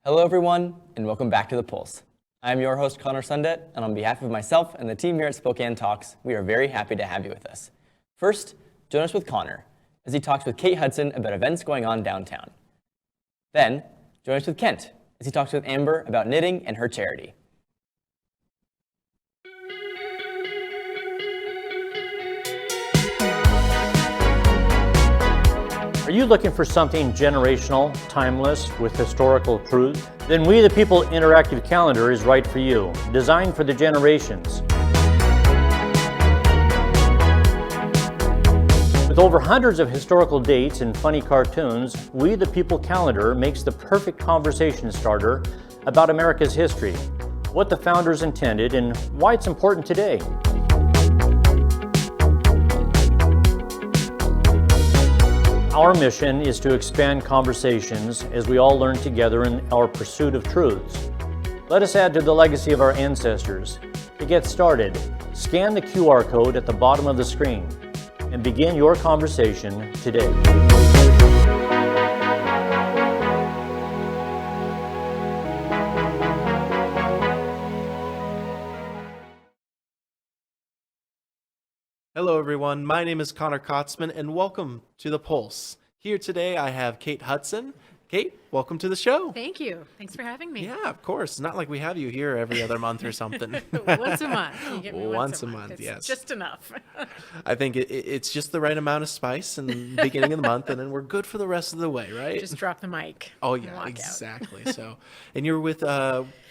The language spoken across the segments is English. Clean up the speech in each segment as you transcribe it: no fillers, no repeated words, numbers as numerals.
Hello everyone, and welcome back to The Pulse. I'm your host, Connor Sundet, and on behalf of myself and the team here at Spokane Talks, we are very happy to have you with us. First, join us with Connor, as he talks with Kate Hudson about events going on downtown. Then, join us with Kent, as he talks with Amber about knitting and her charity. Are you looking for something generational, timeless, with historical truth? Then We the People Interactive Calendar is right for you, designed for the generations. With over hundreds of historical dates and funny cartoons, We the People Calendar makes the perfect conversation starter about America's history, what the founders intended, and why it's important today. Our mission is to expand conversations as we all learn together in our pursuit of truths. Let us add to the legacy of our ancestors. To get started, scan the QR code at the bottom of the screen and begin your conversation today. Hello everyone, my name is Connor Kotzman and welcome to The Pulse. Here today I have Kate Hudson. Kate, welcome to the show. Thank you. Thanks for having me. Yeah, of course. It's not like we have you here every other month or something. Once a month. You get me once a month, It's yes. just enough. I think it's just the right amount of spice in the beginning of the month and then we're good for the rest of the way, right? Just drop the mic. Oh and yeah, walk exactly. So, and you're with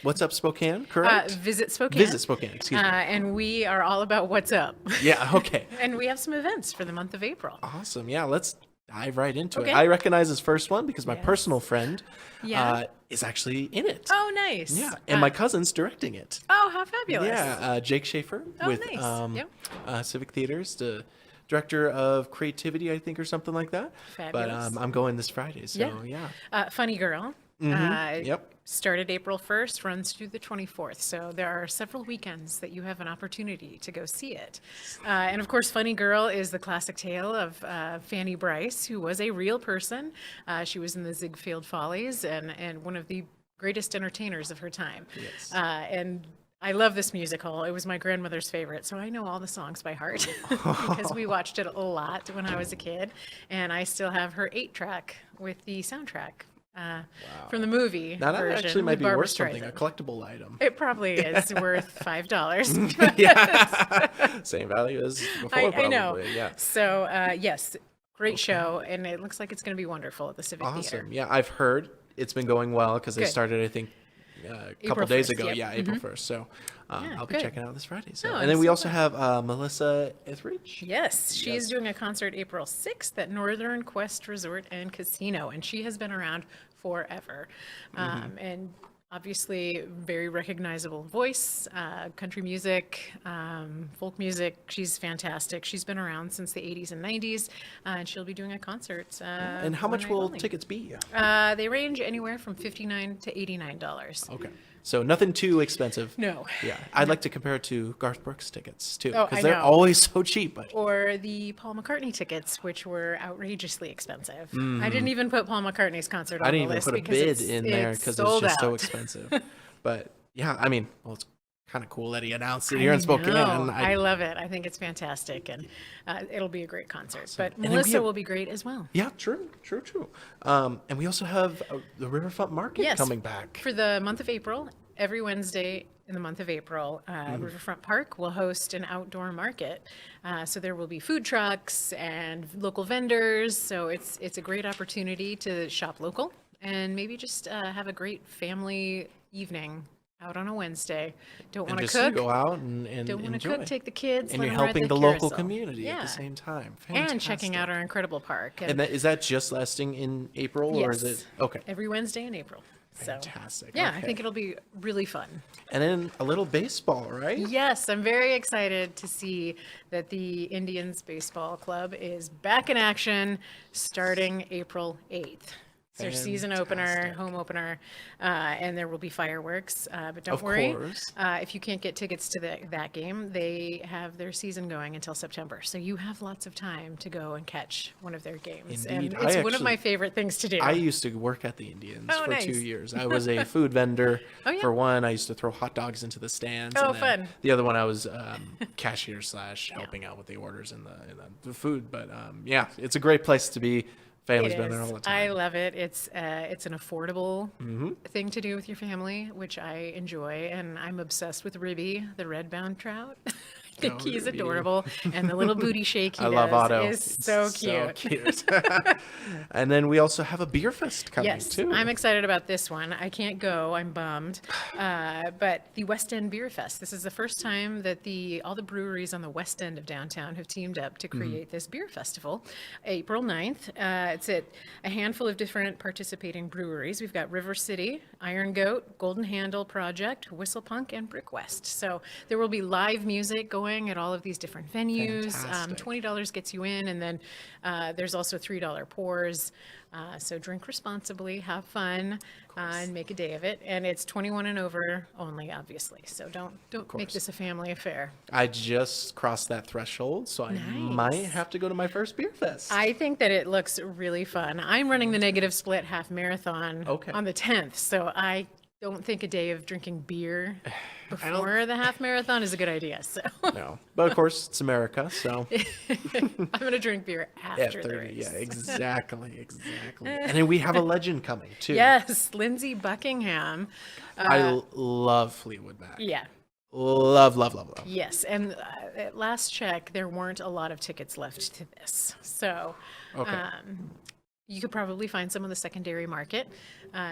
What's Up Spokane, correct? Visit Spokane. Visit Spokane, excuse me. And we are all about what's up. Yeah, okay. And we have some events for the month of April. Awesome. Yeah, let's dive right into Okay. it. I recognize this first one because my Yes. personal friend Yeah. is actually in it. Oh, nice. Yeah, and my cousin's directing it. Oh, how fabulous. Yeah, Jake Schaefer Oh, with nice. Yep. Civic Theaters, the director of creativity, I think, or something like that. Fabulous. But I'm going this Friday, so yeah. Funny Girl. Yep. Started April 1st, runs through the 24th. So there are several weekends that you have an opportunity to go see it. And of course, Funny Girl is the classic tale of Fanny Bryce, who was a real person. She was in the Ziegfeld Follies and one of the greatest entertainers of her time. Yes. And I love this musical. It was my grandmother's favorite, so I know all the songs by heart because we watched it a lot when I was a kid. And I still have her 8-track with the soundtrack. From the movie Now that version actually might with be Barbra worth something, a Streisand. collectible item. It probably is worth $5. Yeah, same value as before, probably. I know. Yeah. So yes, great show, and it looks like it's going to be wonderful at the Civic Theater. Awesome. Yeah, I've heard it's been going well because they Good. started, I think, a couple April days 1st, ago. yep. Yeah, April 1st. So Yeah, I'll be good. checking out this Friday. So. Oh, And then I'm we so also have Melissa Etheridge. Yes, she Yes. is doing a concert April 6th at Northern Quest Resort and Casino, and she has been around forever. And obviously, very recognizable voice, country music, folk music. She's fantastic. She's been around since the 80s and 90s, and she'll be doing a concert. And how one much night will only. tickets be? They range anywhere from $59 to $89. Okay. So nothing too expensive. No. Yeah. I'd like to compare it to Garth Brooks tickets too, Oh, because I they're know. always so cheap. But Or the Paul McCartney tickets, which were outrageously expensive. I didn't even put Paul McCartney's concert on I the didn't even list put a because bid it's- in there because it's sold just so out. expensive. But yeah, I mean, well, it's kind of cool that he announced it here in Spokane. No, I love it. I think it's fantastic, and it'll be a great concert. But then we Melissa have- will be great as well. Yeah, true. And we also have the Riverfront Market Yes, coming back. for the month of April. Every Wednesday in the month of April, Riverfront Park will host an outdoor market. So there will be food trucks and local vendors. So it's a great opportunity to shop local and maybe just have a great family evening out on a Wednesday. Don't And want to just cook. go out and Don't want to enjoy. cook. Take the kids. And let you're them ride helping the the local carousel. community at Yeah. the same time. And checking Fantastic. out our incredible park. And is that just lasting in April, or is Yes. it okay? Every Wednesday in April. So, Fantastic. yeah, I Okay. think it'll be really fun. And then a little baseball, right? Yes, I'm very excited to see that the Indians Baseball Club is back in action starting April 8th. It's their season opener, home opener, and there will be fireworks. But don't Of worry, course. if you can't get tickets to that game, they have their season going until September. So you have lots of time to go and catch one of their games. Indeed. And it's one of my favorite things to do. I used to work at the Indians Oh, for nice. 2 years. I was a food vendor. Oh, yeah? For one, I used to throw hot dogs into the stands. Oh, and then fun. The other one, I was cashier / helping out with the orders and the food. But yeah, it's a great place to be. Family's It been there is. all the time. I love it. It's an affordable thing to do with your family, which I enjoy, and I'm obsessed with Ribby, the red-bound trout. I think Oh, he's Ribby. adorable, and the little booty shake he I love does Otto. is It's so cute. And then we also have a beer fest coming Yes, too. I'm excited about this one. I can't go. I'm bummed. But the West End Beer Fest. This is the first time that all the breweries on the west end of downtown have teamed up to create this beer festival. April 9th. It's at a handful of different participating breweries. We've got River City, Iron Goat, Golden Handle Project, Whistle Punk, and Brick West. So there will be live music going at all of these different venues. Fantastic. $20 gets you in, and then there's also $3 pours. So drink responsibly, have fun, and make a day of it. And it's 21 and over only, obviously. So don't make this a family affair. I just crossed that threshold, so I might have to go to my first beer fest. I think that it looks really fun. I'm running the Negative Split half marathon on the 10th, so I don't think a day of drinking beer before the half marathon is a good idea. So No, but of course it's America, so I'm going to drink beer yeah, after the 30, race. yeah, exactly. And then we have a legend coming too. Yes, Lindsey Buckingham. I love Fleetwood Mac. Yeah. Love. Yes, and at last check, there weren't a lot of tickets left to this. So you could probably find some on the secondary market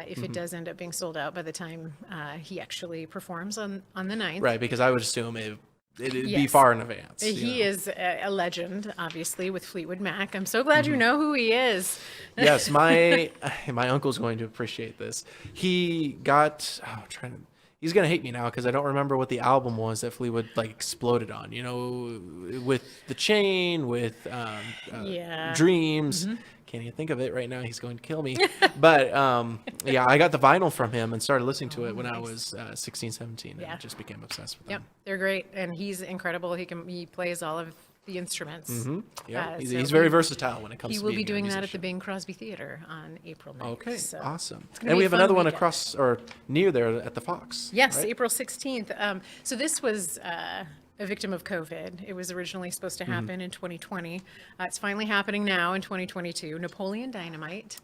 if it does end up being sold out by the time he actually performs on the 9th. Right, because I would assume it'd be Yes. far in advance. He is a legend, obviously, with Fleetwood Mac. I'm so glad you know who he is. Yes, my uncle's going to appreciate this. He got he's gonna hate me now because I don't remember what the album was that Fleetwood exploded on. You know, with The Chain, with Yeah. Dreams. Can't even think of it right now. He's going to kill me. But yeah, I got the vinyl from him and started listening to it when I was 16, 17, Yeah. and just became obsessed with Yep, them. they're great, and he's incredible. He plays all of the instruments. Yeah, so he's very versatile when it comes He to will being be a doing that at the musician. Bing Crosby Theater on April 9th. Okay, so awesome. gonna And be we a have fun another one weekend. across or near there at the Fox. Yes, right? April 16th. So this was a victim of COVID. It was originally supposed to happen in 2020. It's finally happening now in 2022. Napoleon Dynamite,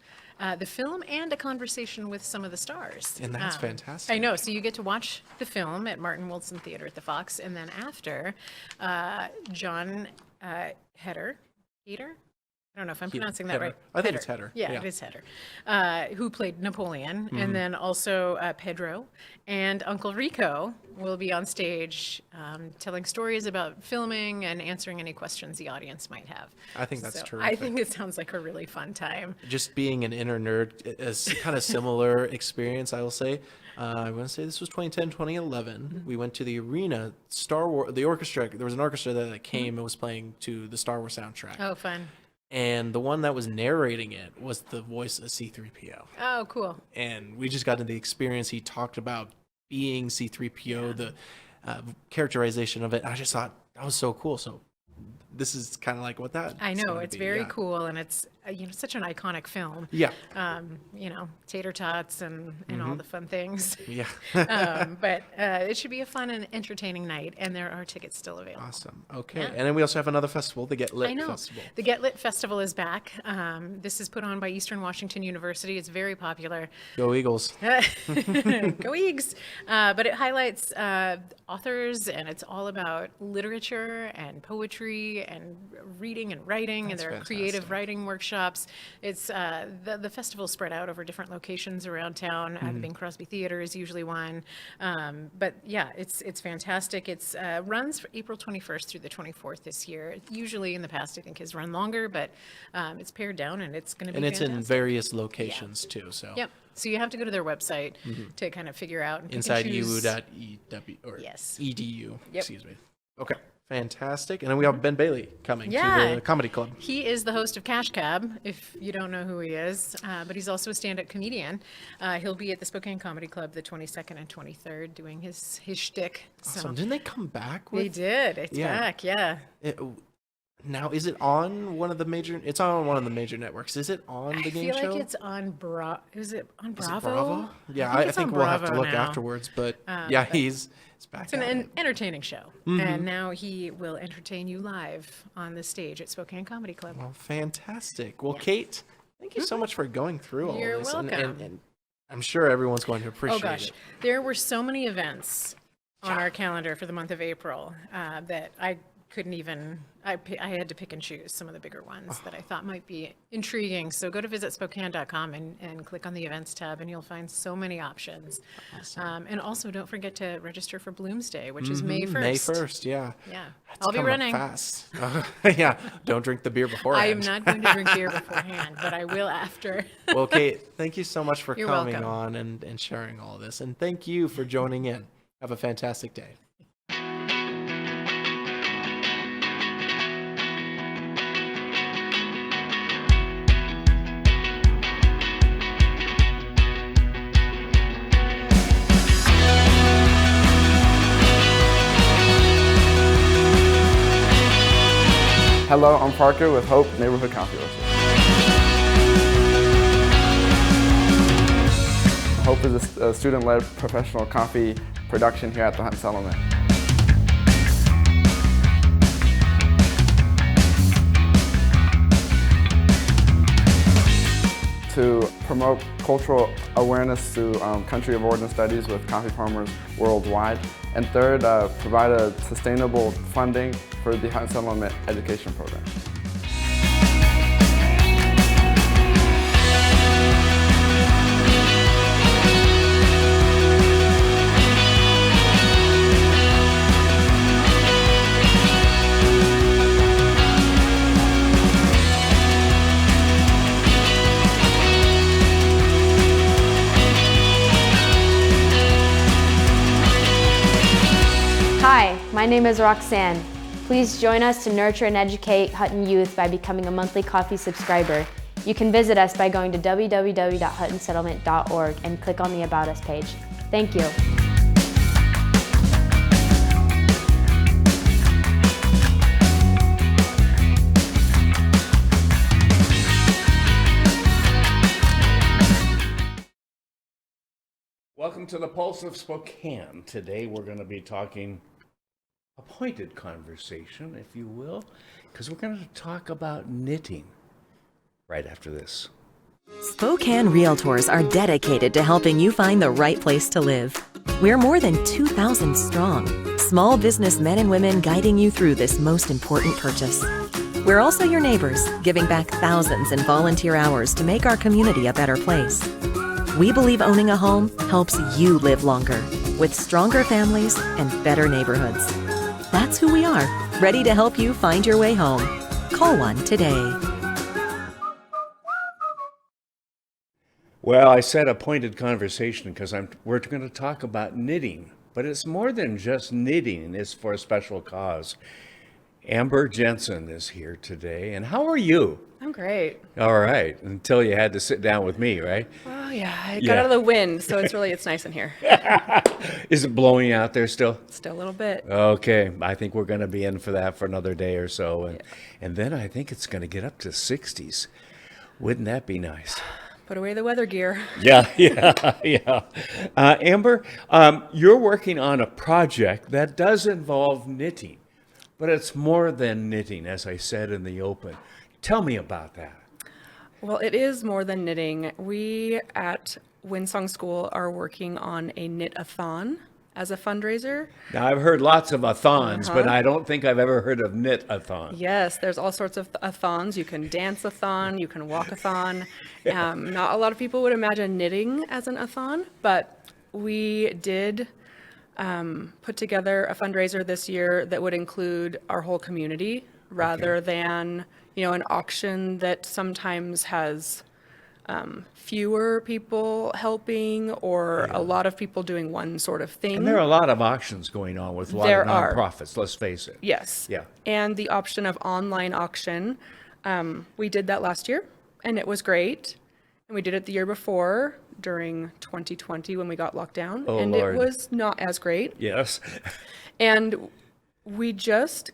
the film, and a conversation with some of the stars. And that's fantastic. I know. So you get to watch the film at Martin Wilson Theater at the Fox, and then after, John Heder. I don't know if I'm pronouncing that Heder. right. I think it's Heder. Yeah, Yeah. it is Heder. Who played Napoleon. And then also Pedro and Uncle Rico will be on stage telling stories about filming and answering any questions the audience might have. I think that's So terrific. I think it sounds like a really fun time. Just being an inner nerd is kind of similar experience, I will say. I want to say this was 2010, 2011. We went to the arena, Star Wars, the orchestra. There was an orchestra that came and was playing to the Star Wars soundtrack. Oh, fun. And the one that was narrating it was the voice of C-3PO. Oh, cool. And we just got into the experience. He talked about being C-3PO, the characterization of it. I just thought that was so cool. So this is kind of like what that I is know, gonna it's be, very yeah. cool, and it's such an iconic film. Yeah. Tater tots and all the fun things. Yeah. But it should be a fun and entertaining night, and there are tickets still available. Awesome. Okay. Yeah. And then we also have another festival, the Get Lit I know. Festival. The Get Lit Festival is back. This is put on by Eastern Washington University. It's very popular. Go Eagles. Go Eags! But it highlights authors, and it's all about literature and poetry and reading and writing, and there are creative fantastic. writing workshops. It's the festival spread out over different locations around town. The Bing Crosby Theater is usually one. But yeah, it's fantastic. It's runs for April 21st through the 24th this year. Usually in the past, I think, has run longer, but it's pared down, and it's going to be And it's in fantastic. various locations too. So Yep. So you have to go to their website to kind of figure out and pick and inside choose. u.ew or Yes. edu. Yep. Excuse me. Okay. Fantastic. And then we have Ben Bailey coming to the comedy club. He is the host of Cash Cab, if you don't know who he is, but he's also a stand-up comedian. He'll be at the Spokane Comedy Club the 22nd and 23rd doing his shtick. Awesome. Didn't they come back They did. It's back, yeah. Now, is it on one of the major? It's on one of the major networks. Is it on the game show? I feel like it's on Is it on Bravo? Is it Bravo? Yeah, I think we'll have to look afterwards. But he's back. It's an entertaining show, and now he will entertain you live on the stage at Spokane Comedy Club. Well, fantastic. Well, Kate, thank you so much for going through all You're this. welcome. And I'm sure everyone's going to appreciate Oh gosh, it. there were so many events on our calendar for the month of April that I couldn't even, I had to pick and choose some of the bigger ones that I thought might be intriguing. So go to visitspokane.com and click on the events tab and you'll find so many options. Awesome. And also don't forget to register for Bloomsday, which is May 1st. May 1st, yeah. Yeah. That's I'll be coming up running. fast. Yeah, don't drink the beer beforehand. I am not going to drink beer beforehand, but I will after. Well, Kate, thank you so much for You're coming welcome. on and sharing all this. And thank you for joining in. Have a fantastic day. Hello, I'm Parker with Hope Neighborhood Coffee Roasters. Hope is a student-led professional coffee production here at the Hudson Settlement. To promote cultural awareness through country of origin studies with coffee farmers worldwide. And third, provide a sustainable funding for the Hudson Settlement education program. Hi, my name is Roxanne. Please join us to nurture and educate Hutton youth by becoming a monthly coffee subscriber. You can visit us by going to www.huttonsettlement.org and click on the About Us page. Thank you. Welcome to the Pulse of Spokane. Today we're going to be talking a pointed conversation, if you will, because we're going to talk about knitting right after this. Spokane Realtors are dedicated to helping you find the right place to live. We're more than 2,000 strong, small business men and women guiding you through this most important purchase. We're also your neighbors, giving back thousands in volunteer hours to make our community a better place. We believe owning a home helps you live longer, with stronger families and better neighborhoods. That's who we are, ready to help you find your way home. Call one today. Well, I said a pointed conversation because we're going to talk about knitting, but it's more than just knitting. It's for a special cause. Amber Jenson is here today, and how are you? I'm great. All right, until you had to sit down with me, right? Oh yeah, I got out of the wind, so it's nice in here. Is it blowing out there still? Still a little bit. Okay, I think we're going to be in for that for another day or so, and then I think it's going to get up to 60s. Wouldn't that be nice? Put away the weather gear. Yeah. Amber, you're working on a project that does involve knitting, but it's more than knitting, as I said in the open. Tell me about that. Well, it is more than knitting. We at Windsong School are working on a knit-a-thon as a fundraiser. Now, I've heard lots of a-thons, but I don't think I've ever heard of knit-a-thon. Yes, there's all sorts of a-thons. You can dance-a-thon, you can walk-a-thon. Not a lot of people would imagine knitting as an a-thon, but we did put together a fundraiser this year that would include our whole community rather than, an auction that sometimes has fewer people helping or a lot of people doing one sort of thing. And there are a lot of auctions going on with a lot There of are. nonprofits, let's face it. Yes. Yeah. And the option of online auction, we did that last year, and it was great. And we did it the year before during 2020 when we got locked down, Oh, and Lord. it was not as great. Yes. And we just,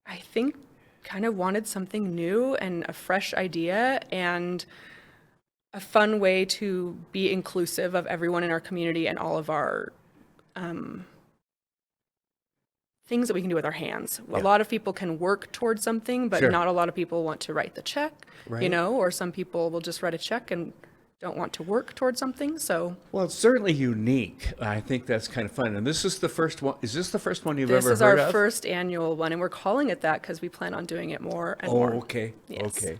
I think, kind of wanted something new and a fresh idea and a fun way to be inclusive of everyone in our community and all of our things that we can do with our hands. A lot of people can work towards something, but Sure. not a lot of people want to write the check, Right. you know, or some people will just write a check and don't want to work towards something. So Well, it's certainly unique. I think that's kind of fun. And this is the first one. Is this the first one you've this ever is heard our of? first annual one, and we're calling it that because we plan on doing it more and Oh, more. okay. Yes. Okay.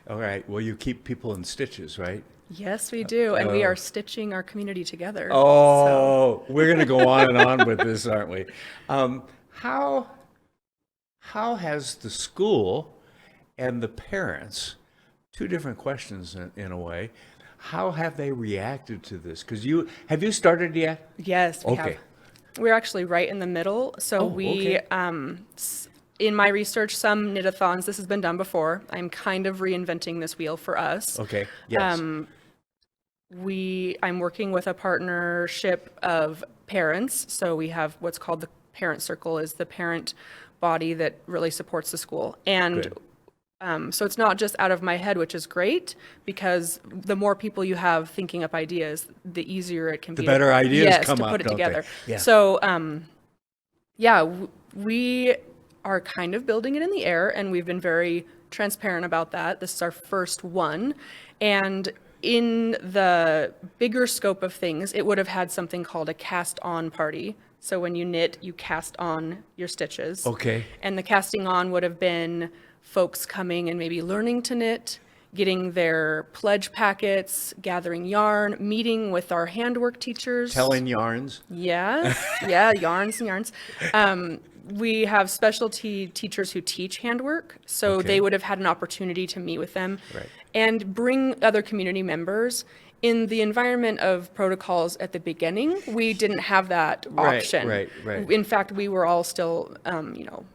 All right. Well, you keep people in stitches, right? Yes, we do, and we are stitching our community together. Oh, we're going to go on and on with this, aren't we? How has the school and the parents, two different questions in a way, how have they reacted to this? Because have you started yet? Yes, we Okay. have. We're actually right in the middle. So we, okay. in my research, some knit-a-thons, this has been done before. I'm kind of reinventing this wheel for us. Okay. Yes. I'm working with a partnership of parents. So we have what's called the parent circle, is the parent body that really supports the school. And Good. so it's not just out of my head, which is great, because the more people you have thinking up ideas, the easier it can be. The better ideas yes, come to up, put it don't they? together. Yeah. So, we are kind of building it in the air, and we've been very transparent about that. This is our first one. And in the bigger scope of things, it would have had something called a cast-on party. So when you knit, you cast on your stitches. Okay. And the casting on would have been folks coming and maybe learning to knit, getting their pledge packets, gathering yarn, meeting with our handwork teachers. Telling yarns. Yes, yeah, yarns and yarns. We have specialty teachers who teach handwork, so Okay. they would have had an opportunity to meet with them Right. and bring other community members. In the environment of protocols at the beginning, we didn't have that Right, option. right. In fact, we were all still,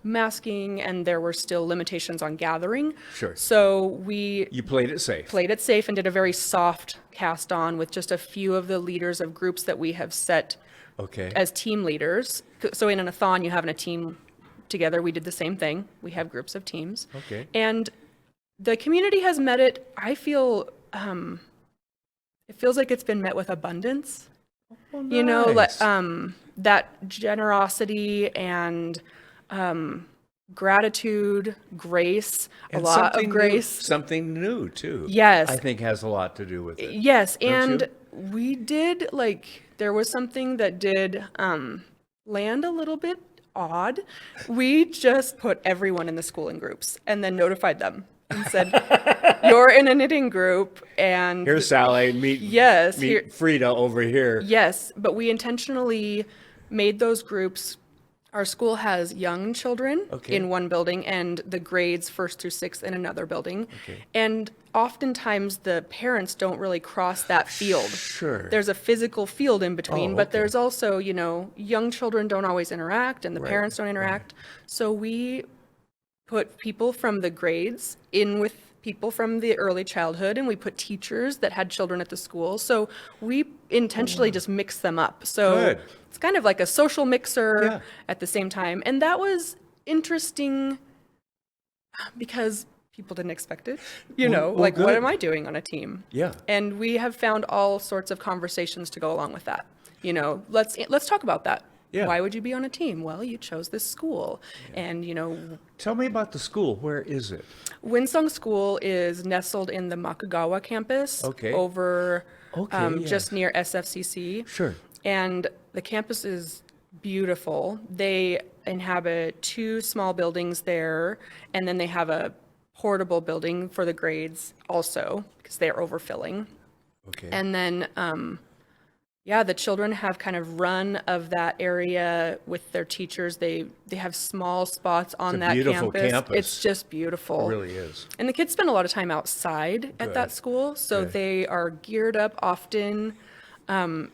masking, and there were still limitations on gathering. Sure. So we You played it safe. played it safe and did a very soft cast on with just a few of the leaders of groups that we have set Okay. as team leaders. So in an a-thon, you have a team together. We did the same thing. We have groups of teams. Okay. And the community has met it, I feel, it feels like it's been met with abundance. Oh, You know, like, nice. that generosity and gratitude, grace, And a lot of something new- grace. something new, too. Yes. I think has a lot to do with it. Yes, Don't and you? we did, like, there was something that did land a little bit odd. We just put everyone in the school in groups and then notified them and said, you're in a knitting group, and Here's Sally, Yes, meet here- Frida over here. yes, but we intentionally made those groups. Our school has young children Okay. in one building and the grades 1st through 6th in another building. Okay. And oftentimes the parents don't really cross that field. Sure. There's a physical field in between, Oh, but okay. there's also, young children don't always interact and the Right, parents don't interact. So we put people from the grades in with people from the early childhood, and we put teachers that had children at the school. So we intentionally just mix them up. So Good. it's kind of like a social mixer Yeah. at the same time. And that was interesting because people didn't expect it. Well, Like, what good. am I doing on a team? Yeah. And we have found all sorts of conversations to go along with that. Let's talk about that. Yeah. Why would you be on a team? Well, you chose this school. And, Tell me about the school. Where is it? Winsong School is nestled in the Makagawa campus. Okay. Over Okay, just yeah. near SFCC. Sure. And the campus is beautiful. They inhabit 2 small buildings there, and then they have a portable building for the grades also, because they're overfilling. Okay. And then Yeah, the children have kind of run of that area with their teachers. They have small spots on that beautiful campus. campus. It's just beautiful. It really is. And the kids spend a lot of time outside at that Good. school, so Good. they are geared up often.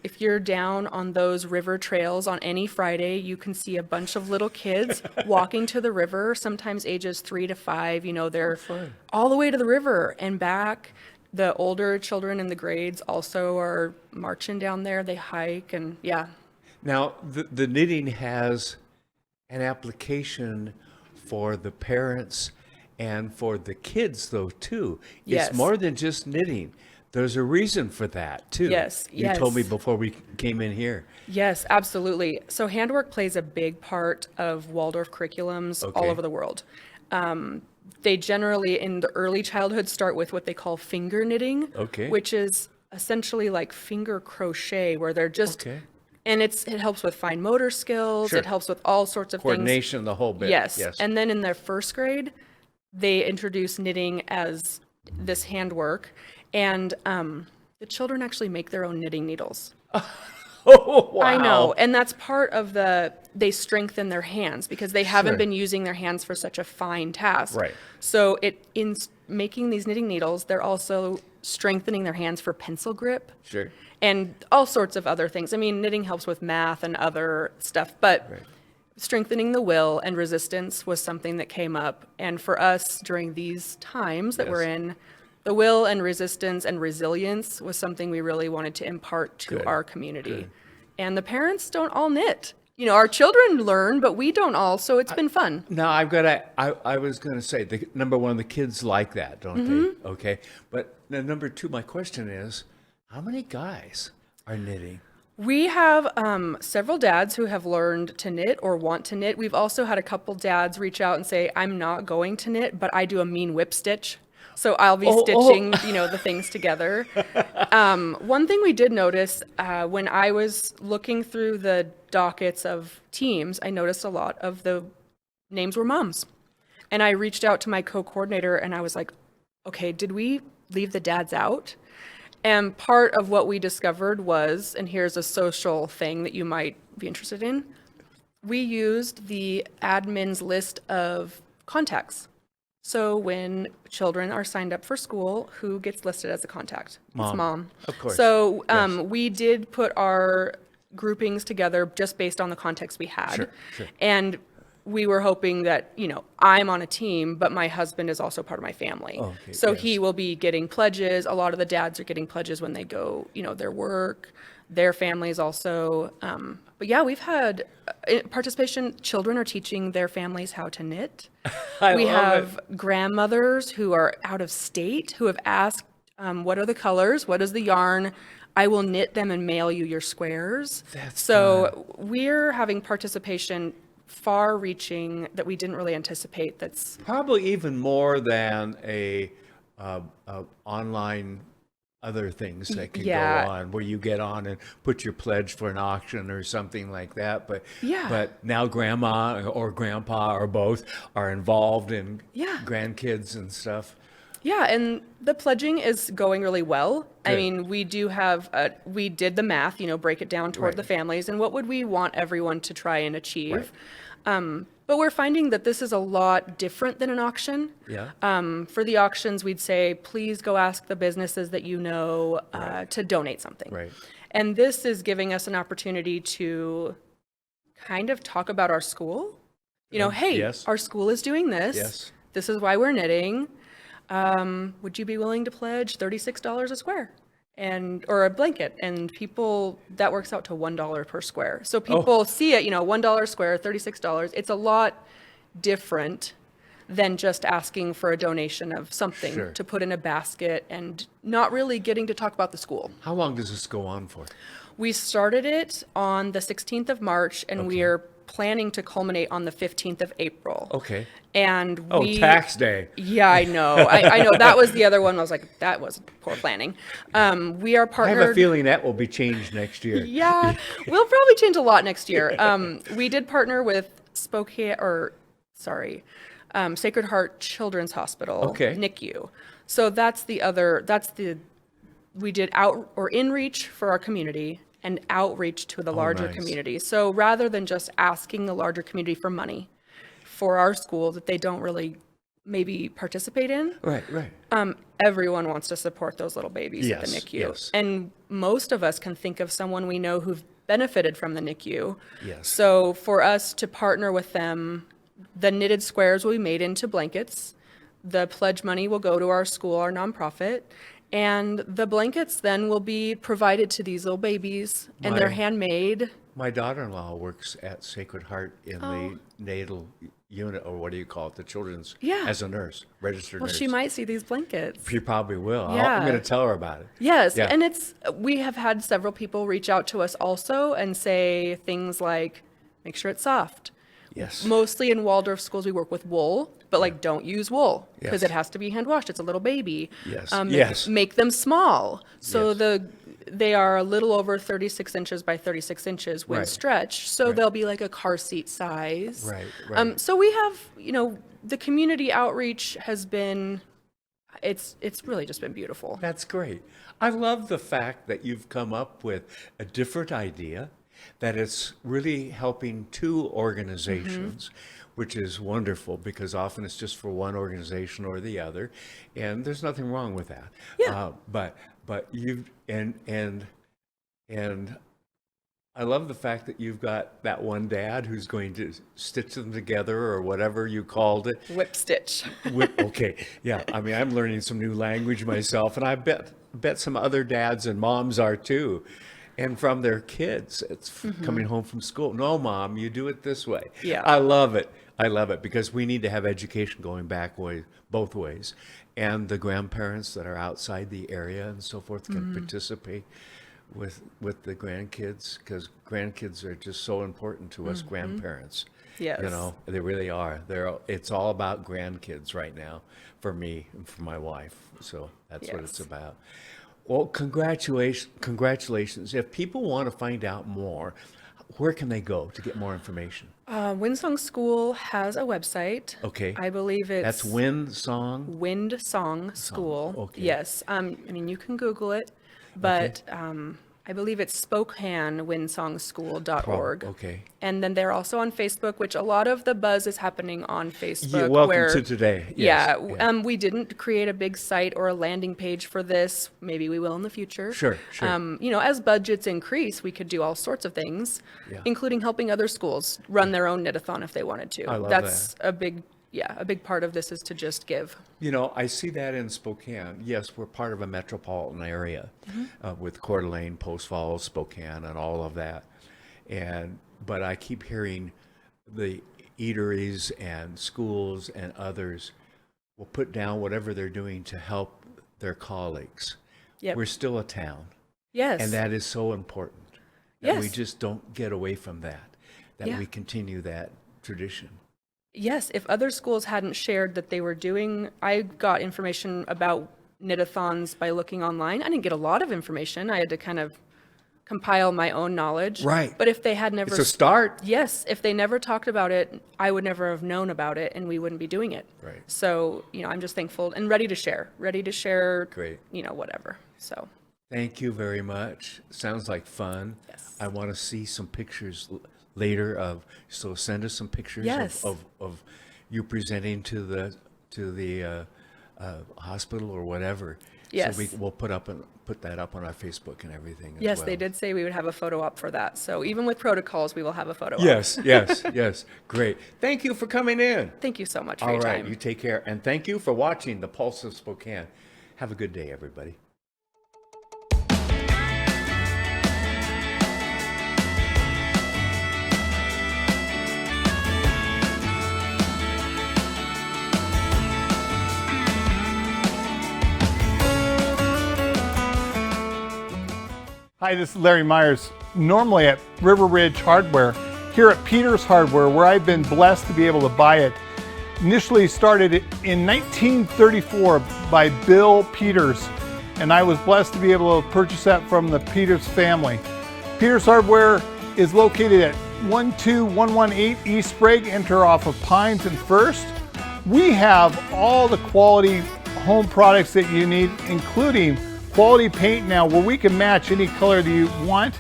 If you're down on those river trails on any Friday, you can see a bunch of little kids walking to the river, sometimes ages 3 to 5. You know, they're all the way to the river and back. The older children in the grades also are marching down there. They hike and yeah. Now, the knitting has an application for the parents and for the kids, though, too. Yes. It's more than just knitting. There's a reason for that, too. Yes, You told me yes. before we came in here. Yes, absolutely. So handwork plays a big part of Waldorf curriculums all Okay. over the world. They generally, in the early childhood, start with what they call finger knitting, Okay. which is essentially like finger crochet, where they're just, Okay. and it helps with fine motor skills. Sure. It helps with all sorts of things. Coordination, the whole bit. Yes. Yes. And then in their first grade, they introduce knitting as this handwork, and the children actually make their own knitting needles. Oh, wow. I know, and that's part of they strengthen their hands because they haven't Sure. been using their hands for such a fine task. Right. So making these knitting needles, they're also strengthening their hands for pencil grip. Sure. And all sorts of other things. I mean, knitting helps with math and other stuff, but Right. strengthening the will and resistance was something that came up. And for us during these times that we're Yes. in, the will and resistance and resilience was something we really wanted to impart to Good. our community. Good. And the parents don't all knit. You know, our children learn, but we don't all, so it's been fun. Now, I was going to say, number one, the kids like that, don't Mm-hmm. they? Okay. But now, number two, my question is, how many guys are knitting? We have several dads who have learned to knit or want to knit. We've also had a couple dads reach out and say, I'm not going to knit, but I do a mean whip stitch. So I'll be stitching, the things together. One thing we did notice when I was looking through the dockets of teams, I noticed a lot of the names were moms. And I reached out to my co-coordinator and I was like, okay, did we leave the dads out? And part of what we discovered was, and here's a social thing that you might be interested in, we used the admin's list of contacts. So when children are signed up for school, who gets listed as a contact? Mom. It's mom. Of course. So Yes. we did put our groupings together just based on the context we had. Sure, sure. And we were hoping that, I'm on a team, but my husband is also part of my family. Okay, So yes. he will be getting pledges. A lot of the dads are getting pledges when they go, their work, their families also. But yeah, we've had participation. Children are teaching their families how to knit. We have grandmothers who are out of state who have asked, what are the colors? What is the yarn? I will knit them and mail you your squares. So we're having participation far-reaching that we didn't really anticipate. That's Probably even more than a online other things that can Yeah. go on where you get on and put your pledge for an auction or something like that. But Yeah. but now grandma or grandpa or both are involved in Yeah. grandkids and stuff. Yeah, and the pledging is going really well. I Good. mean, we do have, we did the math, break it down toward Right. the families and what would we want everyone to try and achieve. But we're finding that this is a lot different than an auction. Yeah. For the auctions, we'd say, please go ask the businesses that you know to donate something. Right. And this is giving us an opportunity to kind of talk about our school. Hey, yes. our school is doing this. Yes. This is why we're knitting. Would you be willing to pledge $36 a square or a blanket? And people, that works out to $1 per square. So people see it, $1 a square, $36. It's a lot different than just asking for a donation of something Sure. to put in a basket and not really getting to talk about the school. How long does this go on for? We started it on the 16th of March and we are planning to culminate on the 15th of April. Okay. And Oh, we, tax day. Yeah, I know. I know that was the other one. I was like, that was poor planning. We are I partnered. have a feeling that will be changed next year. Yeah, we'll probably change a lot next year. We did partner with Sacred Heart Children's Hospital, Okay. NICU. So we did out or in reach for our community, and outreach to the larger nice. community. So rather than just asking the larger community for money for our school that they don't really maybe participate in, Right. everyone wants to support those little babies at the Yes, NICU. yes. And most of us can think of someone we know who've benefited from the NICU. Yes. So for us to partner with them, the knitted squares will be made into blankets. The pledge money will go to our school, our nonprofit. And the blankets then will be provided to these little babies, and they're My- handmade. My daughter-in-law works at Sacred Heart in the natal unit, or what do you call it, the children's, Yeah. as a nurse, registered Well, nurse. she might see these blankets. She probably will. I'm Yeah. going to tell her about it. Yes, Yeah. and we have had several people reach out to us also and say things like, make sure it's soft. Yes. Mostly in Waldorf schools, we work with wool, but like don't use wool because Yes. it has to be hand washed. It's a little baby. Yes. Make- Yes. Make them small. So Yes. they are a little over 36 inches by 36 inches when Right. stretched. So Right. they'll be like a car seat size. Right. So we have, the community outreach has been, it's really just been beautiful. That's great. I love the fact that you've come up with a different idea, that it's really helping two organizations, which is wonderful because often it's just for one organization or the other, and there's nothing wrong with that. Yeah. But you've and I love the fact that you've got that one dad who's going to stitch them together or whatever you called it. Whip stitch. Okay, yeah. I mean, I'm learning some new language myself, and I bet some other dads and moms are too. And from their kids, it's coming home from school. No, Mom, you do it this way. Yeah. I love it. I love it because we need to have education going both ways. And the grandparents that are outside the area and so forth can participate with the grandkids, because grandkids are just so important to us grandparents. Yes. They really are. It's all about grandkids right now for me and for my wife. So that's what it's Yes. about. Well, congratulations. If people want to find out more, where can they go to get more information? Windsong School has a website. Okay. I believe it's That's Windsong. Windsong School. Okay. Yes. You can Google it, but I believe it's SpokaneWindsongSchool.org. Okay. And then they're also on Facebook, which a lot of the buzz is happening on Facebook. Welcome to today. Yes. Yeah. We didn't create a big site or a landing page for this. Maybe we will in the future. Sure. As budgets increase, we could do all sorts of things, Yeah. including helping other schools run their own knit-a-thon if they wanted to. I love That's a big part of this is to just give. I see that in Spokane. Yes, we're part of a metropolitan area with Coeur d'Alene, Post Falls, Spokane, and all of that. But I keep hearing the eateries and schools and others will put down whatever they're doing to help their colleagues. Yep. We're still a town, Yes. and that is so important. That we Yes. just don't get away from that, that Yeah. we continue that tradition. Yes, if other schools hadn't shared that they were doing, I got information about knit-a-thons by looking online. I didn't get a lot of information. I had to kind of compile my own knowledge. Right. But if they had never... It's a start. Yes, if they never talked about it, I would never have known about it, and we wouldn't be doing it. Right. So, I'm just thankful and ready to share. Great. Whatever. So, Thank you very much. Sounds like fun. Yes. I want to see some pictures later so send us some pictures Yes. of you presenting to the hospital or whatever. Yes. So we'll put that up on our Facebook and everything as yes, well. they did say we would have a photo op for that. So, even with protocols, we will have a photo op. Yes. Great. Thank you for coming in. Thank you so much for All your right, time. you take care. And thank you for watching The Pulse of Spokane. Have a good day, everybody. Hi, this is Larry Myers, normally at River Ridge Hardware, here at Peters Hardware, where I've been blessed to be able to buy it. Initially started in 1934 by Bill Peters, and I was blessed to be able to purchase that from the Peters family. Peters Hardware is located at 12118 East Sprague, enter off of Pines and First. We have all the quality home products that you need, including quality paint now where we can match any color that you want.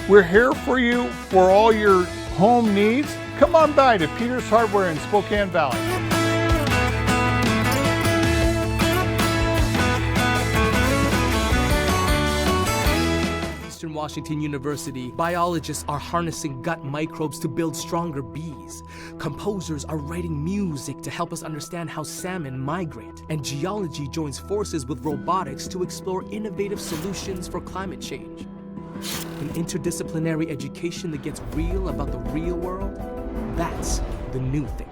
We're here for you for all your home needs. Come on by to Peter's Hardware in Spokane Valley. Eastern Washington University, biologists are harnessing gut microbes to build stronger bees. Composers are writing music to help us understand how salmon migrate. And geology joins forces with robotics to explore innovative solutions for climate change. An interdisciplinary education that gets real about the real world, that's the new thing.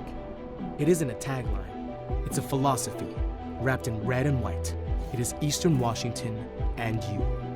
It isn't a tagline, it's a philosophy wrapped in red and white. It is Eastern Washington and you.